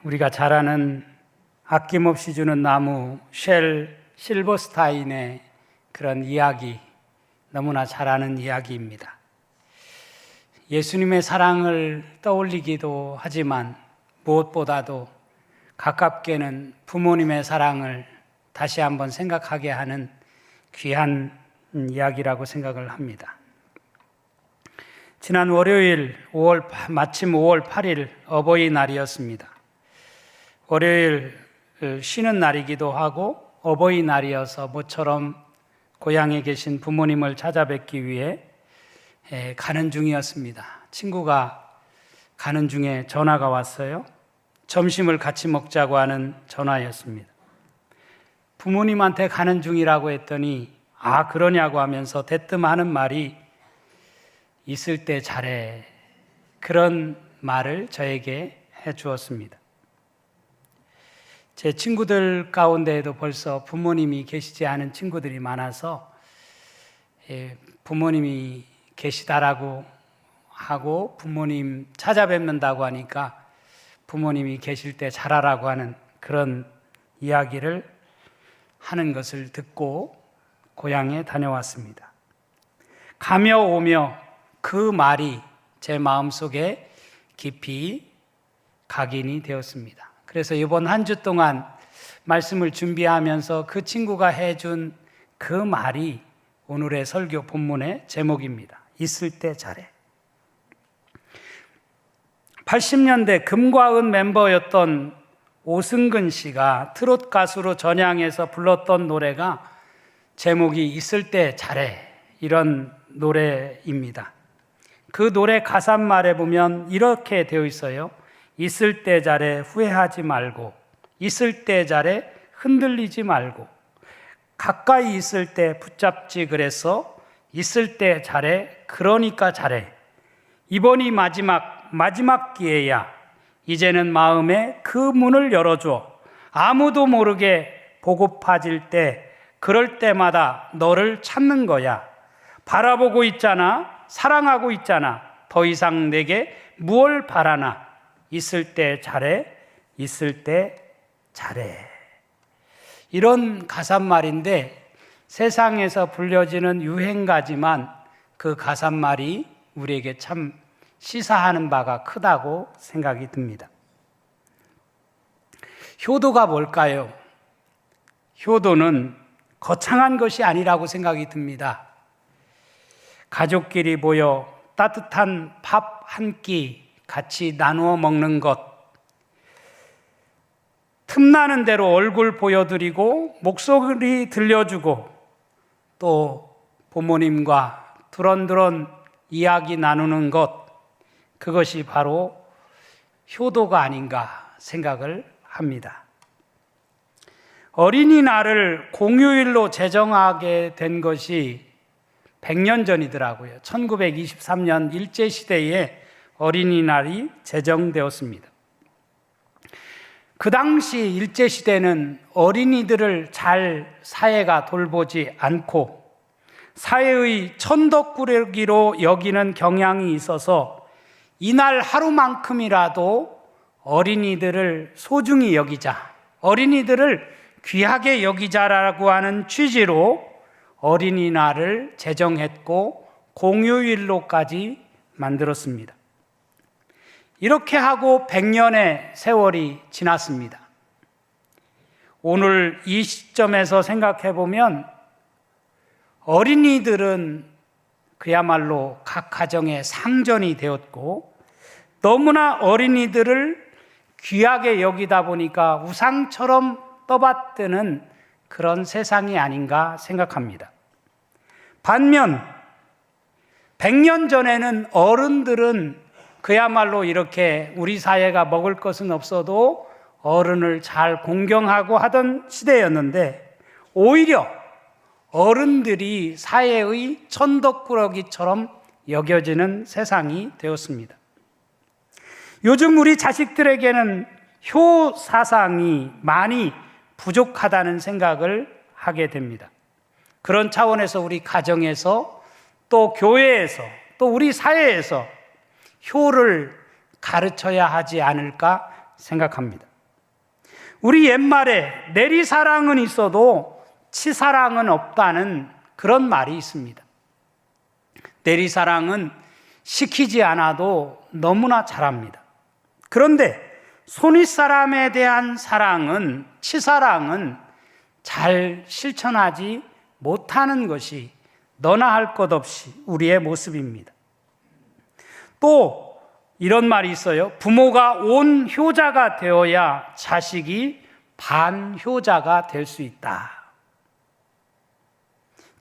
우리가 잘 아는 아낌없이 주는 나무 쉘 실버스타인의 그런 이야기, 너무나 잘 아는 이야기입니다. 예수님의 사랑을 떠올리기도 하지만 무엇보다도 가깝게는 부모님의 사랑을 다시 한번 생각하게 하는 귀한 이야기라고 생각을 합니다. 지난 월요일 마침 5월 8일 어버이날이었습니다. 월요일 쉬는 날이기도 하고 어버이날이어서 모처럼 고향에 계신 부모님을 찾아뵙기 위해 가는 중이었습니다. 친구가 가는 중에 전화가 왔어요. 점심을 같이 먹자고 하는 전화였습니다. 부모님한테 가는 중이라고 했더니 그러냐고 하면서 대뜸 하는 말이 있을 때 잘해, 그런 말을 저에게 해 주었습니다. 제 친구들 가운데에도 벌써 부모님이 계시지 않은 친구들이 많아서 부모님이 계시다라고 하고 부모님 찾아뵙는다고 하니까 부모님이 계실 때 잘하라고 하는 그런 이야기를 하는 것을 듣고 고향에 다녀왔습니다. 가며 오며 그 말이 제 마음속에 깊이 각인이 되었습니다. 그래서 이번 한 주 동안 말씀을 준비하면서 그 친구가 해준 그 말이 오늘의 설교 본문의 제목입니다. 있을 때 잘해. 80년대 금과 은 멤버였던 오승근 씨가 트롯 가수로 전향해서 불렀던 노래가 제목이 있을 때 잘해, 이런 노래입니다. 그 노래 가사말에 보면 이렇게 되어 있어요. 있을 때 잘해 후회하지 말고, 있을 때 잘해 흔들리지 말고, 가까이 있을 때 붙잡지 그래서 있을 때 잘해 그러니까 잘해. 이번이 마지막 기회야. 이제는 마음에 그 문을 열어줘. 아무도 모르게 보고파질 때 그럴 때마다 너를 찾는 거야. 바라보고 있잖아. 사랑하고 있잖아. 더 이상 내게 무얼 바라나. 있을 때 잘해. 있을 때 잘해. 이런 가사말인데 세상에서 불려지는 유행가지만 그 가사말이 우리에게 참 시사하는 바가 크다고 생각이 듭니다. 효도가 뭘까요? 효도는 거창한 것이 아니라고 생각이 듭니다. 가족끼리 모여 따뜻한 밥 한 끼 같이 나누어 먹는 것, 틈나는 대로 얼굴 보여드리고 목소리 들려주고 또 부모님과 두런두런 이야기 나누는 것, 그것이 바로 효도가 아닌가 생각을 합니다. 어린이날을 공휴일로 제정하게 된 것이 100년 전이더라고요. 1923년 일제시대에 어린이날이 제정되었습니다. 그 당시 일제시대는 어린이들을 잘 사회가 돌보지 않고 사회의 천덕꾸러기로 여기는 경향이 있어서 이날 하루만큼이라도 어린이들을 소중히 여기자, 어린이들을 귀하게 여기자라고 하는 취지로 어린이날을 제정했고 공휴일로까지 만들었습니다. 이렇게 하고 100년의 세월이 지났습니다. 오늘 이 시점에서 생각해 보면 어린이들은 그야말로 각 가정의 상전이 되었고 너무나 어린이들을 귀하게 여기다 보니까 우상처럼 떠받드는 그런 세상이 아닌가 생각합니다. 반면 100년 전에는 어른들은 그야말로 이렇게 우리 사회가 먹을 것은 없어도 어른을 잘 공경하고 하던 시대였는데 오히려 어른들이 사회의 천덕꾸러기처럼 여겨지는 세상이 되었습니다. 요즘 우리 자식들에게는 효 사상이 많이 부족하다는 생각을 하게 됩니다. 그런 차원에서 우리 가정에서 또 교회에서 또 우리 사회에서 효를 가르쳐야 하지 않을까 생각합니다. 우리 옛말에 내리사랑은 있어도 치사랑은 없다는 그런 말이 있습니다. 내리사랑은 시키지 않아도 너무나 잘합니다. 그런데 손윗사람에 대한 사랑은, 치사랑은 잘 실천하지 못하는 것이 너나 할 것 없이 우리의 모습입니다. 또 이런 말이 있어요. 부모가 온 효자가 되어야 자식이 반효자가 될 수 있다.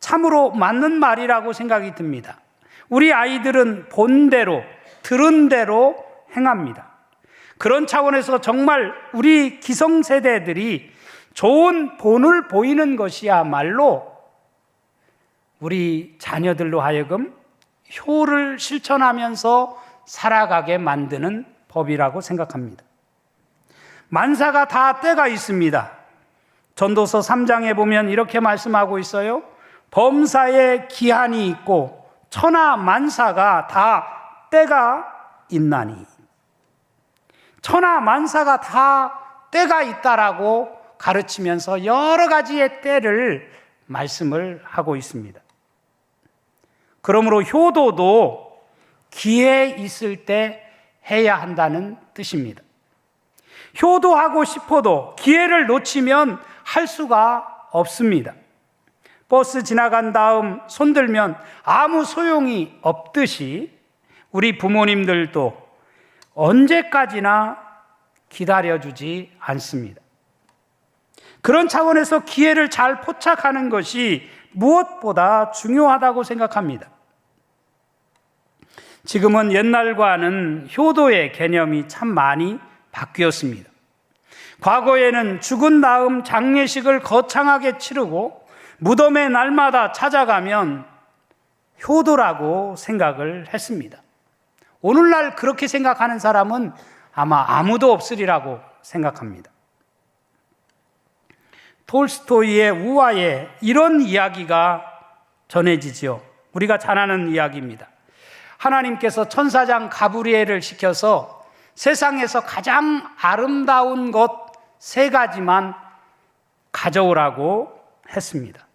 참으로 맞는 말이라고 생각이 듭니다. 우리 아이들은 본대로, 들은 대로 행합니다. 그런 차원에서 정말 우리 기성세대들이 좋은 본을 보이는 것이야말로 우리 자녀들로 하여금 효를 실천하면서 살아가게 만드는 법이라고 생각합니다. 만사가 다 때가 있습니다. 전도서 3장에 보면 이렇게 말씀하고 있어요. 범사에 기한이 있고 천하 만사가 다 때가 있나니. 천하 만사가 다 때가 있다라고 가르치면서 여러 가지의 때를 말씀을 하고 있습니다. 그러므로 효도도 기회 있을 때 해야 한다는 뜻입니다. 효도하고 싶어도 기회를 놓치면 할 수가 없습니다. 버스 지나간 다음 손들면 아무 소용이 없듯이 우리 부모님들도 언제까지나 기다려주지 않습니다. 그런 차원에서 기회를 잘 포착하는 것이 무엇보다 중요하다고 생각합니다. 지금은 옛날과는 효도의 개념이 참 많이 바뀌었습니다. 과거에는 죽은 다음 장례식을 거창하게 치르고 무덤의 날마다 찾아가면 효도라고 생각을 했습니다. 오늘날 그렇게 생각하는 사람은 아마 아무도 없으리라고 생각합니다. 톨스토이의 우화에 이런 이야기가 전해지지요. 우리가 잘 아는 이야기입니다. 하나님께서 천사장 가브리엘을 시켜서 세상에서 가장 아름다운 것 3가지만 가져오라고 했습니다.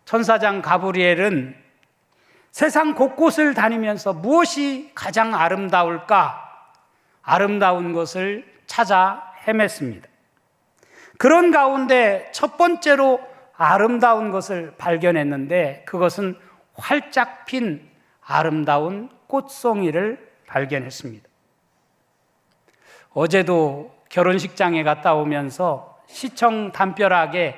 천사장 가브리엘은 세상 곳곳을 다니면서 무엇이 가장 아름다울까? 아름다운 것을 찾아 헤맸습니다. 그런 가운데 첫 번째로 아름다운 것을 발견했는데 그것은 활짝 핀 아름다운 꽃송이를 발견했습니다. 어제도 결혼식장에 갔다 오면서 시청 담벼락에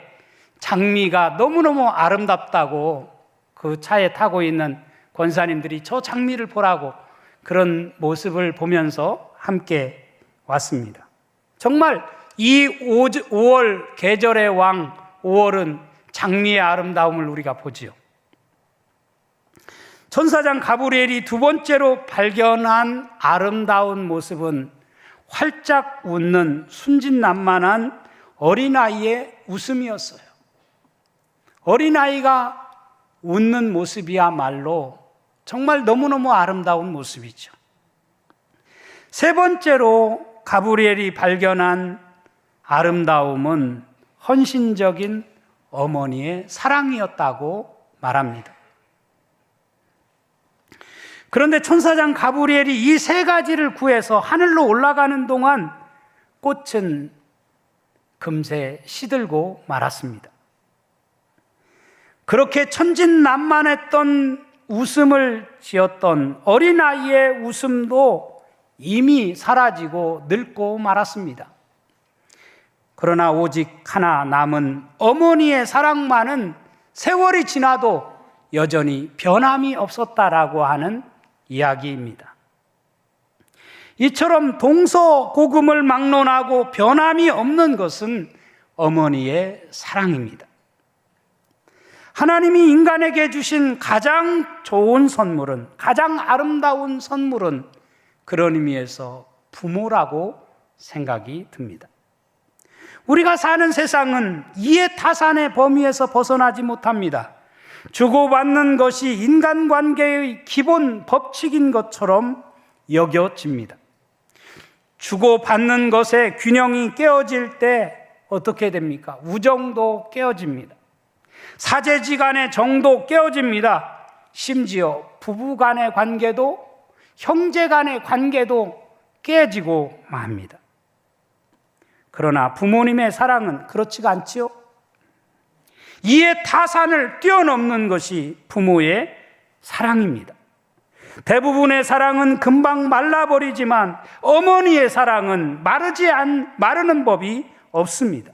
장미가 너무너무 아름답다고 그 차에 타고 있는 권사님들이 저 장미를 보라고 그런 모습을 보면서 함께 왔습니다. 정말 이 5월 계절의 왕 5월은 장미의 아름다움을 우리가 보지요. 천사장 가브리엘이 두 번째로 발견한 아름다운 모습은 활짝 웃는 순진난만한 어린아이의 웃음이었어요. 어린아이가 웃는 모습이야말로 정말 너무너무 아름다운 모습이죠. 세 번째로 가브리엘이 발견한 아름다움은 헌신적인 어머니의 사랑이었다고 말합니다. 그런데 천사장 가브리엘이 이 3가지를 구해서 하늘로 올라가는 동안 꽃은 금세 시들고 말았습니다. 그렇게 천진난만했던 웃음을 지었던 어린아이의 웃음도 이미 사라지고 늙고 말았습니다. 그러나 오직 하나 남은 어머니의 사랑만은 세월이 지나도 여전히 변함이 없었다라고 하는 이야기입니다. 이처럼 동서고금을 막론하고 변함이 없는 것은 어머니의 사랑입니다. 하나님이 인간에게 주신 가장 좋은 선물은, 가장 아름다운 선물은 그런 의미에서 부모라고 생각이 듭니다. 우리가 사는 세상은 이해타산의 범위에서 벗어나지 못합니다. 주고받는 것이 인간관계의 기본 법칙인 것처럼 여겨집니다. 주고받는 것의 균형이 깨어질 때 어떻게 됩니까? 우정도 깨어집니다. 사제지간의 정도 깨어집니다. 심지어 부부 간의 관계도, 형제 간의 관계도 깨지고 맙니다. 그러나 부모님의 사랑은 그렇지가 않지요. 이에 타산을 뛰어넘는 것이 부모의 사랑입니다. 대부분의 사랑은 금방 말라버리지만 어머니의 사랑은 마르는 법이 없습니다.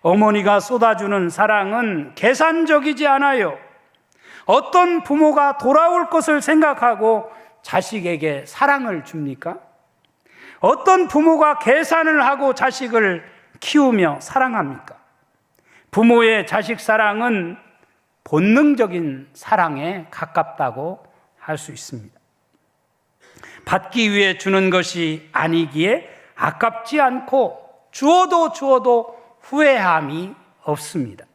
어머니가 쏟아주는 사랑은 계산적이지 않아요. 어떤 부모가 돌아올 것을 생각하고 자식에게 사랑을 줍니까? 어떤 부모가 계산을 하고 자식을 키우며 사랑합니까? 부모의 자식 사랑은 본능적인 사랑에 가깝다고 할 수 있습니다. 받기 위해 주는 것이 아니기에 아깝지 않고 주어도 후회함이 없습니다.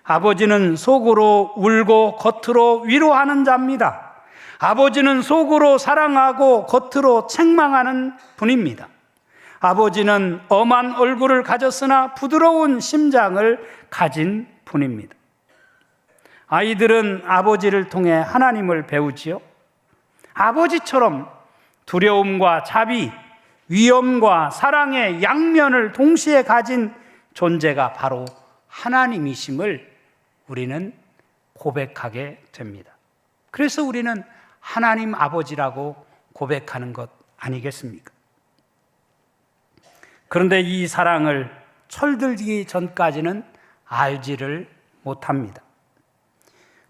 아버지는 속으로 울고 겉으로 위로하는 자입니다. 아버지는 속으로 사랑하고 겉으로 책망하는 분입니다. 아버지는 엄한 얼굴을 가졌으나 부드러운 심장을 가진 분입니다. 아이들은 아버지를 통해 하나님을 배우지요. 아버지처럼 두려움과 자비, 위엄과 사랑의 양면을 동시에 가진 존재가 바로 하나님이심을 우리는 고백하게 됩니다. 그래서 우리는 하나님 아버지라고 고백하는 것 아니겠습니까? 그런데 이 사랑을 철들기 전까지는 알지를 못합니다.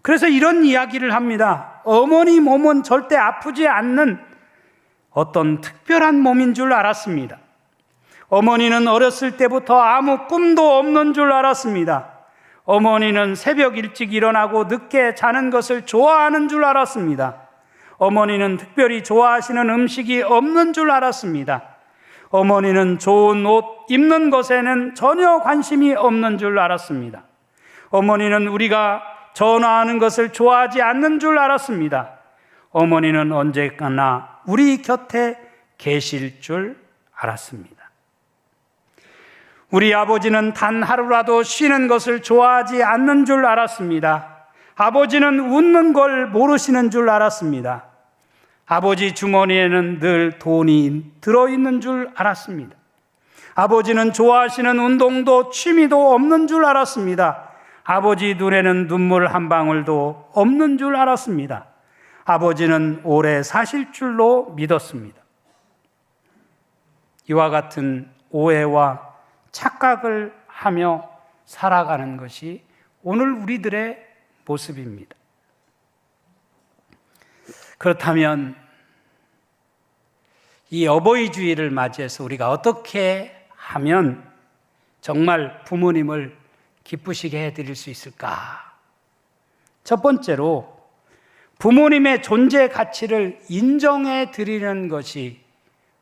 그래서 이런 이야기를 합니다. 어머니 몸은 절대 아프지 않는 어떤 특별한 몸인 줄 알았습니다. 어머니는 어렸을 때부터 아무 꿈도 없는 줄 알았습니다. 어머니는 새벽 일찍 일어나고 늦게 자는 것을 좋아하는 줄 알았습니다. 어머니는 특별히 좋아하시는 음식이 없는 줄 알았습니다. 어머니는 좋은 옷 입는 것에는 전혀 관심이 없는 줄 알았습니다. 어머니는 우리가 전화하는 것을 좋아하지 않는 줄 알았습니다. 어머니는 언제나 우리 곁에 계실 줄 알았습니다. 우리 아버지는 단 하루라도 쉬는 것을 좋아하지 않는 줄 알았습니다. 아버지는 웃는 걸 모르시는 줄 알았습니다. 아버지 주머니에는 늘 돈이 들어있는 줄 알았습니다. 아버지는 좋아하시는 운동도 취미도 없는 줄 알았습니다. 아버지 눈에는 눈물 한 방울도 없는 줄 알았습니다. 아버지는 오래 사실 줄로 믿었습니다. 이와 같은 오해와 착각을 하며 살아가는 것이 오늘 우리들의 모습입니다. 그렇다면 이 어버이 주일을 맞이해서 우리가 어떻게 하면 정말 부모님을 기쁘시게 해드릴 수 있을까? 첫 번째로 부모님의 존재 가치를 인정해 드리는 것이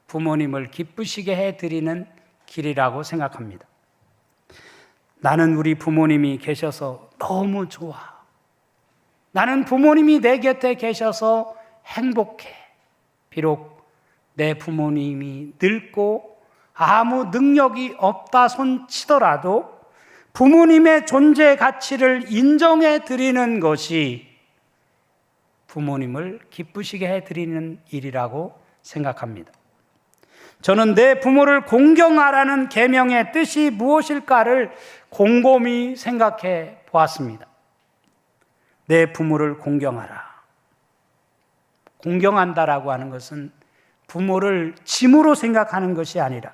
부모님을 기쁘시게 해드리는 길이라고 생각합니다. 나는 우리 부모님이 계셔서 너무 좋아. 나는 부모님이 내 곁에 계셔서 행복해. 비록 내 부모님이 늙고 아무 능력이 없다 손치더라도 부모님의 존재 가치를 인정해 드리는 것이 부모님을 기쁘시게 해 드리는 일이라고 생각합니다. 저는 내 부모를 공경하라는 계명의 뜻이 무엇일까를 곰곰이 생각해 보았습니다. 내 부모를 공경하라. 공경한다라고 하는 것은 부모를 짐으로 생각하는 것이 아니라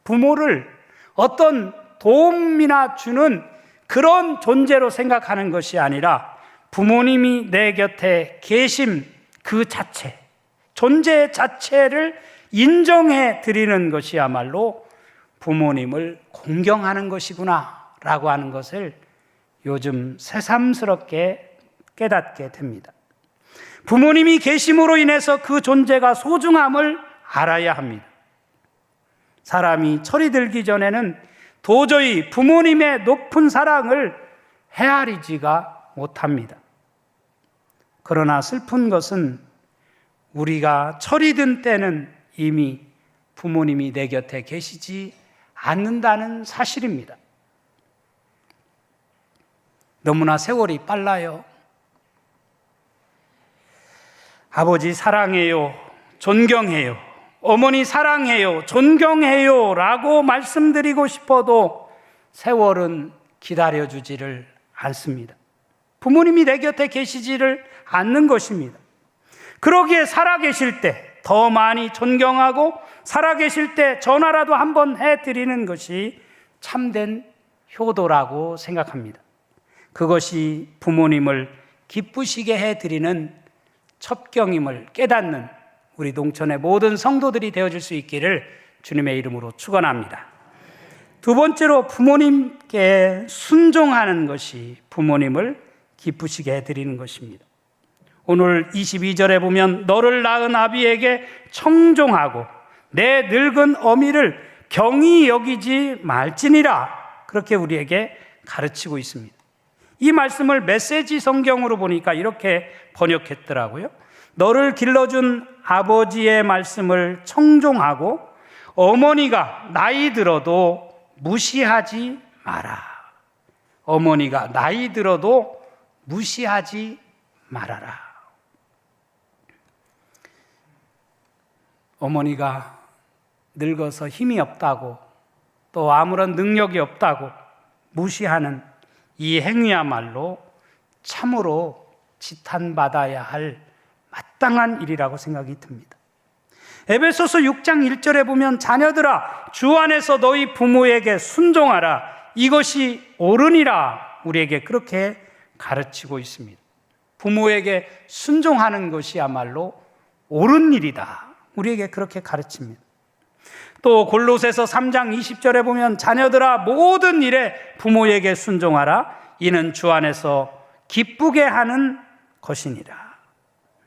부모를 어떤 도움이나 주는 그런 존재로 생각하는 것이 아니라 부모님이 내 곁에 계심 그 자체, 존재 자체를 인정해 드리는 것이야말로 부모님을 공경하는 것이구나 라고 하는 것을 요즘 새삼스럽게 깨닫게 됩니다. 부모님이 계심으로 인해서 그 존재가 소중함을 알아야 합니다. 사람이 철이 들기 전에는 도저히 부모님의 높은 사랑을 헤아리지가 못합니다. 그러나 슬픈 것은 우리가 철이 든 때는 이미 부모님이 내 곁에 계시지 않는다는 사실입니다. 너무나 세월이 빨라요. 아버지 사랑해요, 존경해요, 어머니 사랑해요, 존경해요 라고 말씀드리고 싶어도 세월은 기다려주지를 않습니다. 부모님이 내 곁에 계시지를 않는 것입니다. 그러기에 살아계실 때 더 많이 존경하고 살아계실 때 전화라도 한번 해드리는 것이 참된 효도라고 생각합니다. 그것이 부모님을 기쁘시게 해드리는 첩경임을 깨닫는 우리 농촌의 모든 성도들이 되어줄 수 있기를 주님의 이름으로 축원합니다. 두 번째로 부모님께 순종하는 것이 부모님을 기쁘시게 해드리는 것입니다. 오늘 22절에 보면 너를 낳은 아비에게 청종하고 내 늙은 어미를 경히 여기지 말지니라, 그렇게 우리에게 가르치고 있습니다. 이 말씀을 메시지 성경으로 보니까 이렇게 번역했더라고요. 너를 길러준 아버지의 말씀을 청종하고 어머니가 나이 들어도 무시하지 마라. 어머니가 나이 들어도 무시하지 말아라. 어머니가 늙어서 힘이 없다고 또 아무런 능력이 없다고 무시하는 이 행위야말로 참으로 지탄받아야 할 마땅한 일이라고 생각이 듭니다. 에베소서 6장 1절에 보면 자녀들아 주 안에서 너희 부모에게 순종하라, 이것이 옳으니라, 우리에게 그렇게 가르치고 있습니다. 부모에게 순종하는 것이야말로 옳은 일이다, 우리에게 그렇게 가르칩니다. 또 골로새서 3장 20절에 보면 자녀들아 모든 일에 부모에게 순종하라, 이는 주 안에서 기쁘게 하는 것이니라.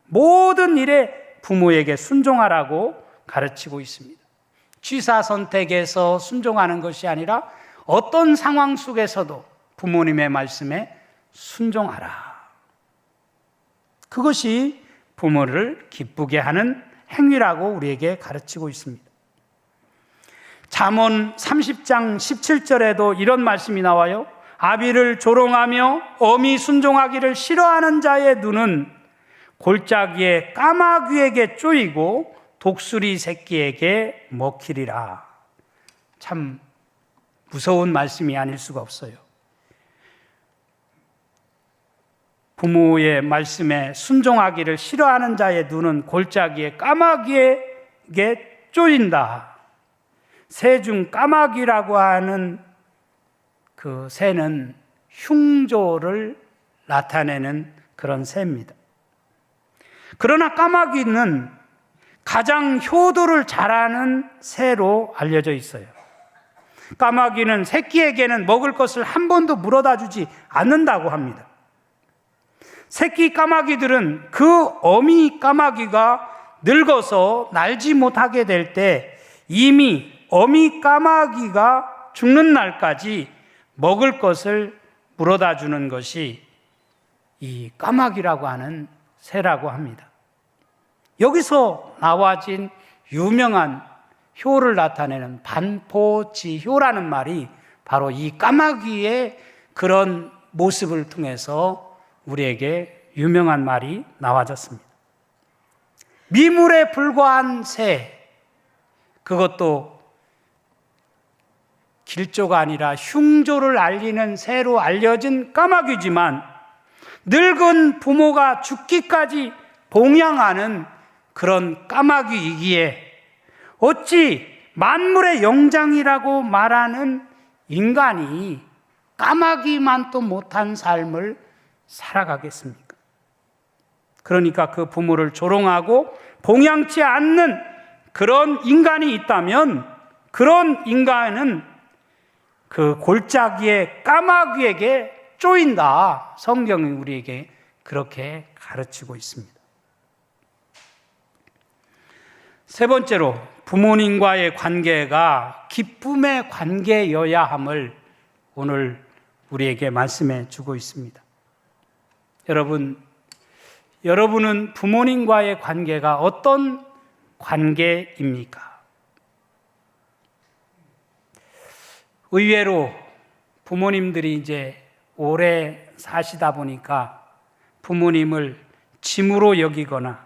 모든 일에 부모에게 순종하라고 가르치고 있습니다. 취사 선택에서 순종하는 것이 아니라 어떤 상황 속에서도 부모님의 말씀에 순종하라. 그것이 부모를 기쁘게 하는 행위라고 우리에게 가르치고 있습니다. 잠언 30장 17절에도 이런 말씀이 나와요. 아비를 조롱하며 어미 순종하기를 싫어하는 자의 눈은 골짜기에 까마귀에게 쪼이고 독수리 새끼에게 먹히리라. 참 무서운 말씀이 아닐 수가 없어요. 부모의 말씀에 순종하기를 싫어하는 자의 눈은 골짜기에 까마귀에게 쪼인다. 새 중 까마귀라고 하는 그 새는 흉조를 나타내는 그런 새입니다. 그러나 까마귀는 가장 효도를 잘하는 새로 알려져 있어요. 까마귀는 새끼에게는 먹을 것을 한 번도 물어다 주지 않는다고 합니다. 새끼 까마귀들은 그 어미 까마귀가 늙어서 날지 못하게 될 때 이미 어미 까마귀가 죽는 날까지 먹을 것을 물어다 주는 것이 이 까마귀라고 하는 새라고 합니다. 여기서 나와진 유명한 효를 나타내는 반포지효라는 말이 바로 이 까마귀의 그런 모습을 통해서 우리에게 유명한 말이 나와졌습니다. 미물에 불과한 새, 그것도 길조가 아니라 흉조를 알리는 새로 알려진 까마귀지만 늙은 부모가 죽기까지 봉양하는 그런 까마귀이기에 어찌 만물의 영장이라고 말하는 인간이 까마귀만도 못한 삶을 살아가겠습니까? 그러니까 그 부모를 조롱하고 봉양치 않는 그런 인간이 있다면 그런 인간은 그 골짜기에 까마귀에게 쪼인다. 성경이 우리에게 그렇게 가르치고 있습니다. 세 번째로 부모님과의 관계가 기쁨의 관계여야 함을 오늘 우리에게 말씀해 주고 있습니다. 여러분, 여러분은 부모님과의 관계가 어떤 관계입니까? 의외로 부모님들이 이제 오래 사시다 보니까 부모님을 짐으로 여기거나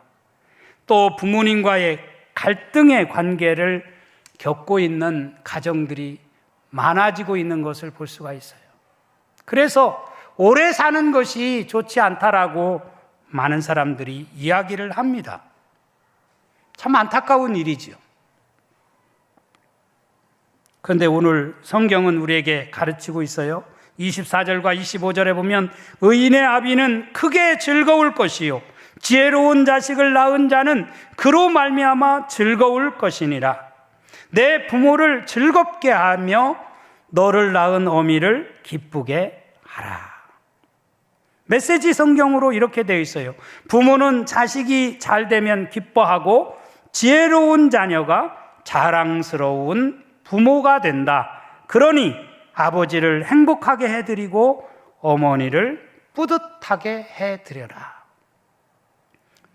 또 부모님과의 갈등의 관계를 겪고 있는 가정들이 많아지고 있는 것을 볼 수가 있어요. 그래서 오래 사는 것이 좋지 않다라고 많은 사람들이 이야기를 합니다. 참 안타까운 일이지요. 그런데 오늘 성경은 우리에게 가르치고 있어요. 24절과 25절에 보면 의인의 아비는 크게 즐거울 것이요 지혜로운 자식을 낳은 자는 그로 말미암아 즐거울 것이니라. 내 부모를 즐겁게 하며 너를 낳은 어미를 기쁘게 하라. 메시지 성경으로 이렇게 되어 있어요. 부모는 자식이 잘 되면 기뻐하고 지혜로운 자녀가 자랑스러운 부모가 된다. 그러니 아버지를 행복하게 해드리고 어머니를 뿌듯하게 해드려라.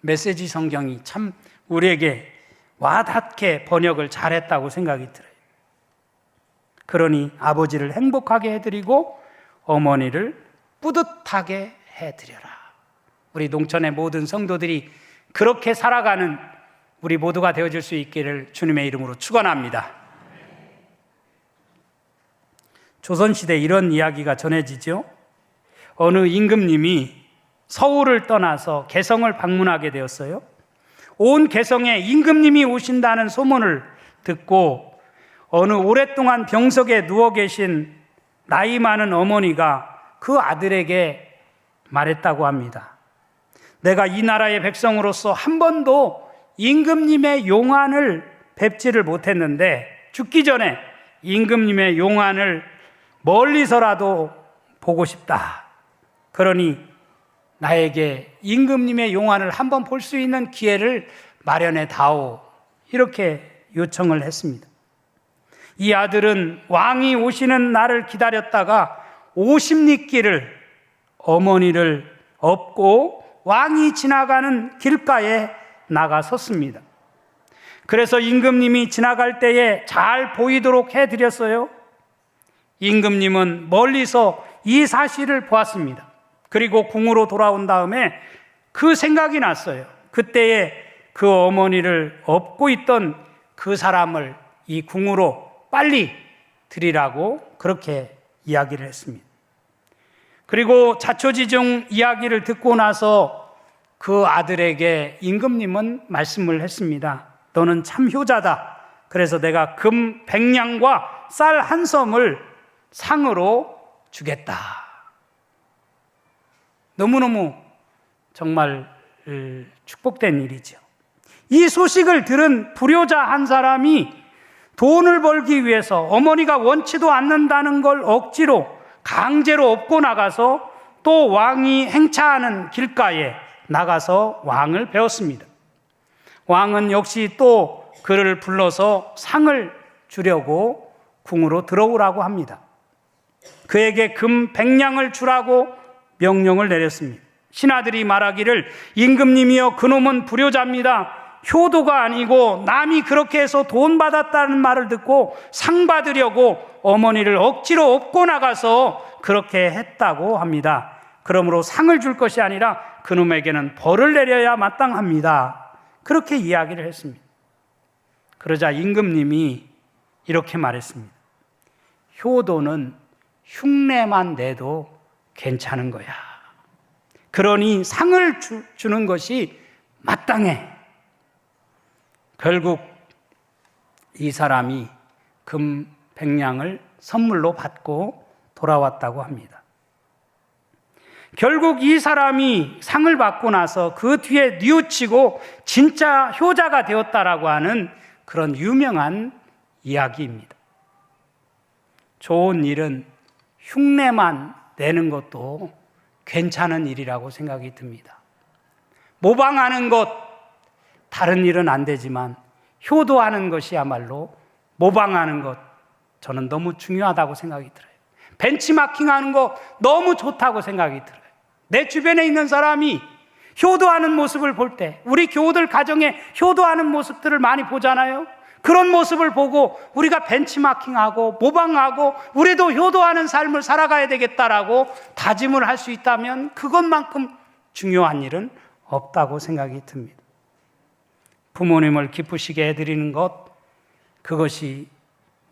메시지 성경이 참 우리에게 와닿게 번역을 잘했다고 생각이 들어요. 그러니 아버지를 행복하게 해드리고 어머니를 뿌듯하게 해드려라. 우리 농촌의 모든 성도들이 그렇게 살아가는 우리 모두가 되어줄 수 있기를 주님의 이름으로 축원합니다. 조선시대 이런 이야기가 전해지죠. 어느 임금님이 서울을 떠나서 개성을 방문하게 되었어요. 온 개성에 임금님이 오신다는 소문을 듣고 어느 오랫동안 병석에 누워 계신 나이 많은 어머니가 그 아들에게 말했다고 합니다. 내가 이 나라의 백성으로서 한 번도 임금님의 용안을 뵙지를 못했는데 죽기 전에 임금님의 용안을 멀리서라도 보고 싶다. 그러니 나에게 임금님의 용안을 한번 볼 수 있는 기회를 마련해 다오. 이렇게 요청을 했습니다. 이 아들은 왕이 오시는 날을 기다렸다가 50리길을 어머니를 업고 왕이 지나가는 길가에 나가 섰습니다. 그래서 임금님이 지나갈 때에 잘 보이도록 해드렸어요. 임금님은 멀리서 이 사실을 보았습니다. 그리고 궁으로 돌아온 다음에 그 생각이 났어요. 그때에 그 어머니를 업고 있던 그 사람을 이 궁으로 빨리 드리라고 그렇게 이야기를 했습니다. 그리고 자초지종 이야기를 듣고 나서 그 아들에게 임금님은 말씀을 했습니다. 너는 참 효자다. 그래서 내가 금 100냥과 쌀 한 섬을 상으로 주겠다. 너무너무 정말 축복된 일이죠. 이 소식을 들은 불효자 한 사람이 돈을 벌기 위해서 어머니가 원치도 않는다는 걸 억지로 강제로 업고 나가서 또 왕이 행차하는 길가에 나가서 왕을 배웠습니다. 왕은 역시 또 그를 불러서 상을 주려고 궁으로 들어오라고 합니다. 그에게 금 100냥을 주라고 명령을 내렸습니다. 신하들이 말하기를 임금님이여 그놈은 불효자입니다. 효도가 아니고 남이 그렇게 해서 돈 받았다는 말을 듣고 상 받으려고 어머니를 억지로 업고 나가서 그렇게 했다고 합니다. 그러므로 상을 줄 것이 아니라 그놈에게는 벌을 내려야 마땅합니다. 그렇게 이야기를 했습니다. 그러자 임금님이 이렇게 말했습니다. 효도는 흉내만 내도 괜찮은 거야. 그러니 상을 주는 것이 마땅해. 결국 이 사람이 금 100냥을 선물로 받고 돌아왔다고 합니다. 결국 이 사람이 상을 받고 나서 그 뒤에 뉘우치고 진짜 효자가 되었다라고 하는 그런 유명한 이야기입니다. 좋은 일은 흉내만 내는 것도 괜찮은 일이라고 생각이 듭니다. 모방하는 것, 다른 일은 안 되지만 효도하는 것이야말로 모방하는 것, 저는 너무 중요하다고 생각이 들어요. 벤치마킹하는 거 너무 좋다고 생각이 들어요. 내 주변에 있는 사람이 효도하는 모습을 볼 때, 우리 교우들 가정에 효도하는 모습들을 많이 보잖아요. 그런 모습을 보고 우리가 벤치마킹하고 모방하고 우리도 효도하는 삶을 살아가야 되겠다라고 다짐을 할 수 있다면 그것만큼 중요한 일은 없다고 생각이 듭니다. 부모님을 기쁘시게 해드리는 것, 그것이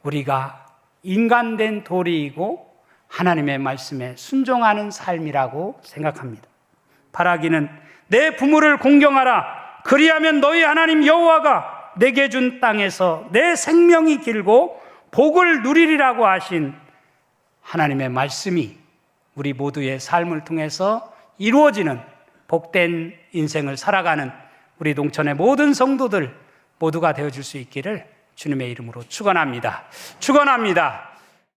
우리가 인간된 도리이고 하나님의 말씀에 순종하는 삶이라고 생각합니다. 바라기는 내 부모를 공경하라. 그리하면 너희 하나님 여호와가 내게 준 땅에서 내 생명이 길고 복을 누리리라고 하신 하나님의 말씀이 우리 모두의 삶을 통해서 이루어지는 복된 인생을 살아가는 우리 농촌의 모든 성도들 모두가 되어줄 수 있기를 주님의 이름으로 축원합니다. 축원합니다.